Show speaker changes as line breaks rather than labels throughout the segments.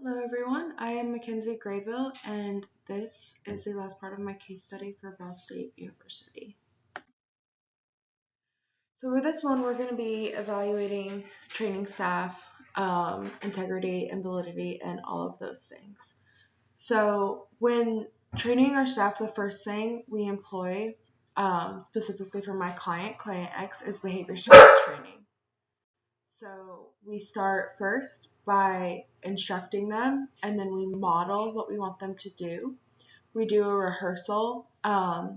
Hello everyone, I am Mackenzie Graybill and this is the last part of my case study for Ball State University. So for this one, we're going to be evaluating training staff, integrity and validity and all of those things. So when training our staff, the first thing we employ, specifically for my client X, is behavior skills training. So we start first by instructing them, and then we model what we want them to do. We do a rehearsal. My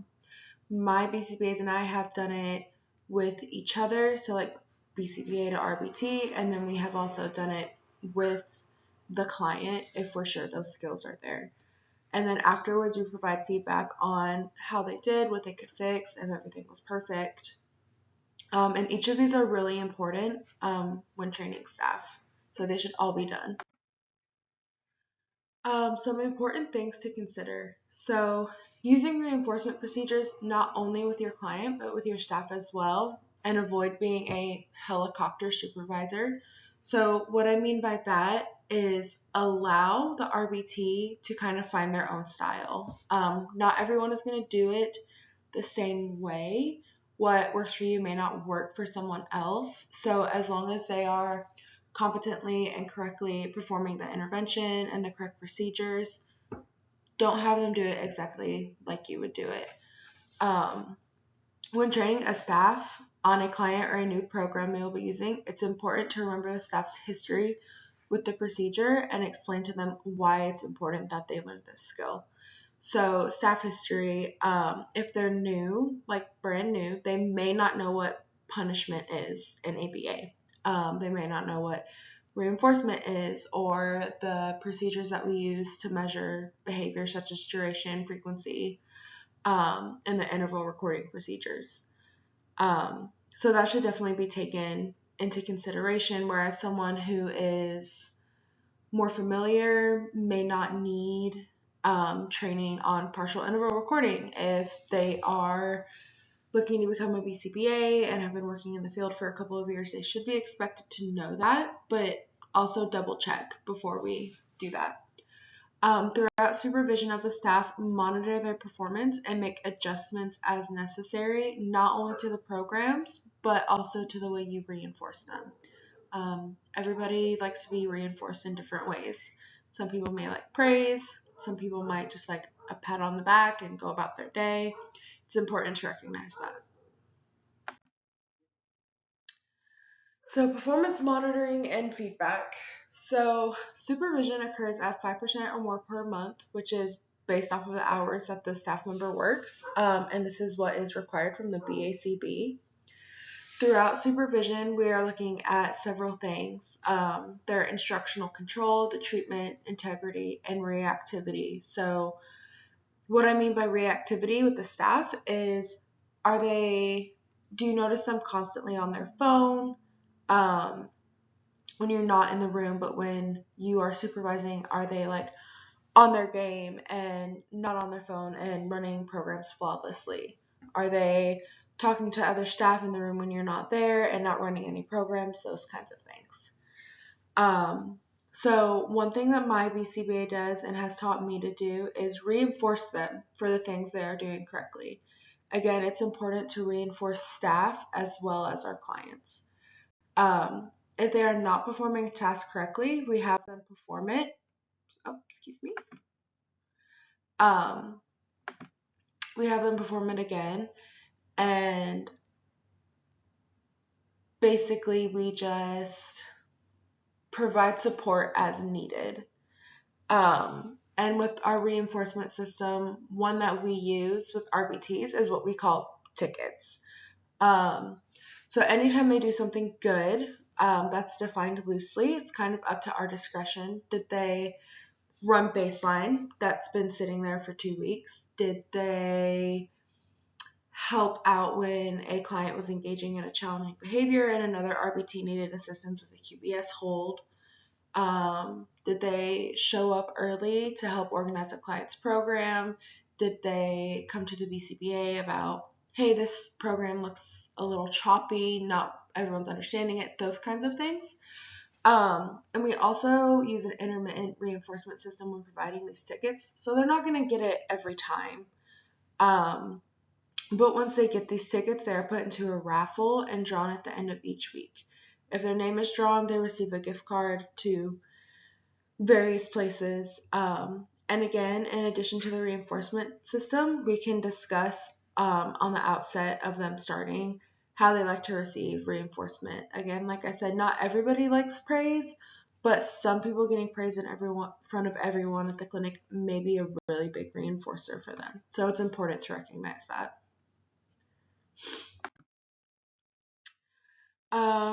BCBAs and I have done it with each other, so like BCBA to RBT, and then we have also done it with the client if we're sure those skills are there. And then afterwards, we provide feedback on how they did, what they could fix, if everything was perfect. And each of these are really important when training staff, so they should all be done. Some important things to consider. So, using reinforcement procedures not only with your client but with your staff as well, and avoid being a helicopter supervisor. So, what I mean by that is allow the RBT to kind of find their own style. Not everyone is going to do it the same way. What works for you may not work for someone else. So, as long as they are competently and correctly performing the intervention and the correct procedures, don't have them do it exactly like you would do it. When training a staff on a client or a new program they will be using, it's important to remember the staff's history with the procedure and explain to them why it's important that they learn this skill. So staff history, if they're new, like brand new, they may not know what punishment is in ABA. They may not know what reinforcement is or the procedures that we use to measure behavior such as duration, frequency, and the interval recording procedures. So that should definitely be taken into consideration, whereas someone who is more familiar may not need training on partial interval recording. If they are looking to become a BCBA and have been working in the field for a couple of years, they should be expected to know that, but also double check before we do that. Throughout supervision of the staff, monitor their performance and make adjustments as necessary, not only to the programs, but also to the way you reinforce them. Everybody likes to be reinforced in different ways. Some people may like praise, some people might just like a pat on the back and go about their day. It's important to recognize that. So, performance monitoring and feedback. So, supervision occurs at 5% or more per month, which is based off of the hours that the staff member works, and this is what is required from the BACB. Throughout supervision, we are looking at several things. Their instructional control, the treatment, integrity, and reactivity. So, what I mean by reactivity with the staff is, do you notice them constantly on their phone? When you're not in the room, but when you are supervising, are they like on their game and not on their phone and running programs flawlessly? Are they talking to other staff in the room when you're not there and not running any programs? Those kinds of things. So one thing that my BCBA does and has taught me to do is reinforce them for the things they are doing correctly. Again, it's important to reinforce staff as well as our clients. If they are not performing a task correctly, we have them perform it. Oh, excuse me. Um, we have them perform it again, and basically we just provide support as needed. And with our reinforcement system, one that we use with RBTs is what we call tickets. So anytime they do something good, that's defined loosely. It's kind of up to our discretion. Did they run baseline that's been sitting there for 2 weeks? Did they help out when a client was engaging in a challenging behavior and another RBT needed assistance with a QBS hold? Did they show up early to help organize a client's program? Did they come to the BCBA about, hey, this program looks a little choppy, not everyone's understanding it, those kinds of things? And we also use an intermittent reinforcement system when providing these tickets. So they're not going to get it every time. But once they get these tickets, they're put into a raffle and drawn at the end of each week. If their name is drawn, they receive a gift card to various places. And again, in addition to the reinforcement system, we can discuss on the outset of them starting how they like to receive reinforcement. Again, like I said, not everybody likes praise, but some people getting praise in front of everyone at the clinic may be a really big reinforcer for them. So it's important to recognize that.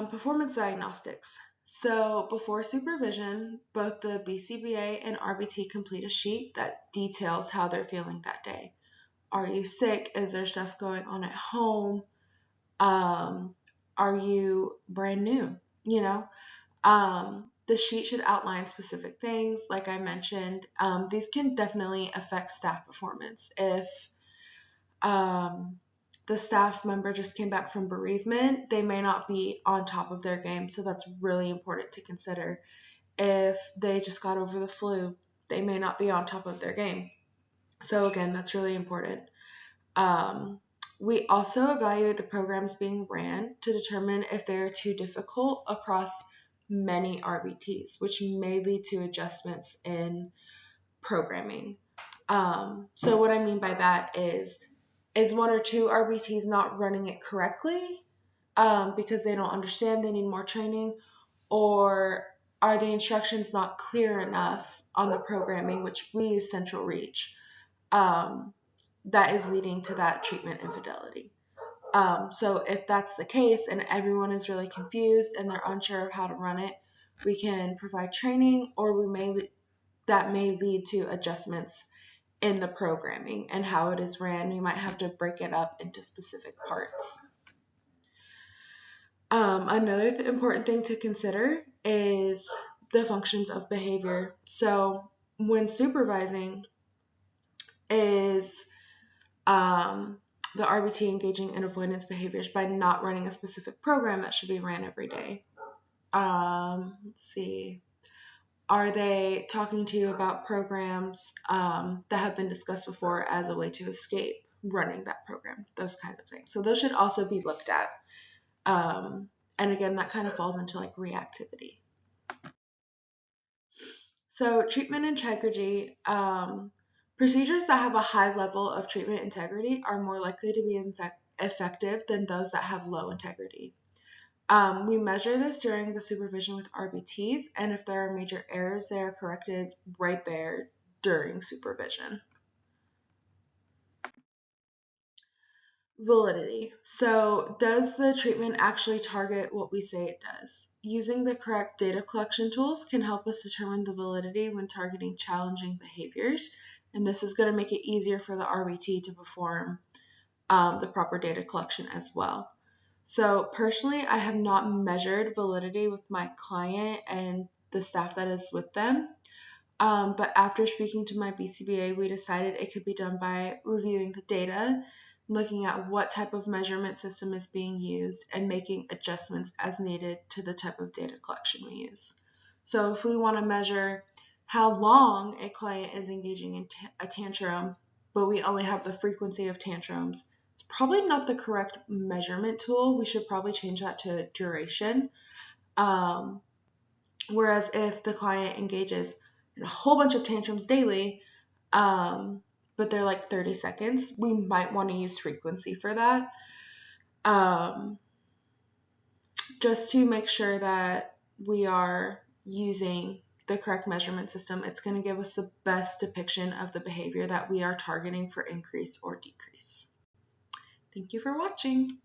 Performance diagnostics. So before supervision, both the BCBA and RBT complete a sheet that details how they're feeling that day. Are you sick? Is there stuff going on at home? Are you brand new? You know, the sheet should outline specific things. Like I mentioned, these can definitely affect staff performance. If the staff member just came back from bereavement, they may not be on top of their game. So that's really important to consider. If they just got over the flu, they may not be on top of their game. So again, that's really important. We also evaluate the programs being ran to determine if they are too difficult across many RBTs, which may lead to adjustments in programming. So what I mean by that is one or two RBTs not running it correctly because they don't understand, they need more training, or are the instructions not clear enough on the programming, which we use Central Reach, that is leading to that treatment infidelity. So if that's the case and everyone is really confused and they're unsure of how to run it, we can provide training, or that may lead to adjustments in the programming and how it is ran. You might have to break it up into specific parts. Another important thing to consider is the functions of behavior. So when supervising, is the RBT engaging in avoidance behaviors by not running a specific program that should be ran every day? Let's see. Are they talking to you about programs that have been discussed before as a way to escape running that program? Those kinds of things. So those should also be looked at. And again, that kind of falls into like reactivity. So treatment integrity, procedures that have a high level of treatment integrity are more likely to be effective than those that have low integrity. We measure this during the supervision with RBTs, and if there are major errors, they are corrected right there during supervision. Validity. So does the treatment actually target what we say it does? Using the correct data collection tools can help us determine the validity when targeting challenging behaviors, and this is going to make it easier for the RBT to perform the proper data collection as well. So personally, I have not measured validity with my client and the staff that is with them. But after speaking to my BCBA, we decided it could be done by reviewing the data, looking at what type of measurement system is being used, and making adjustments as needed to the type of data collection we use. So if we want to measure how long a client is engaging in a tantrum, but we only have the frequency of tantrums, it's probably not the correct measurement tool. We should probably change that to duration. Whereas if the client engages in a whole bunch of tantrums daily, but they're like 30 seconds, we might want to use frequency for that. Just to make sure that we are using the correct measurement system. It's going to give us the best depiction of the behavior that we are targeting for increase or decrease. Thank you for watching.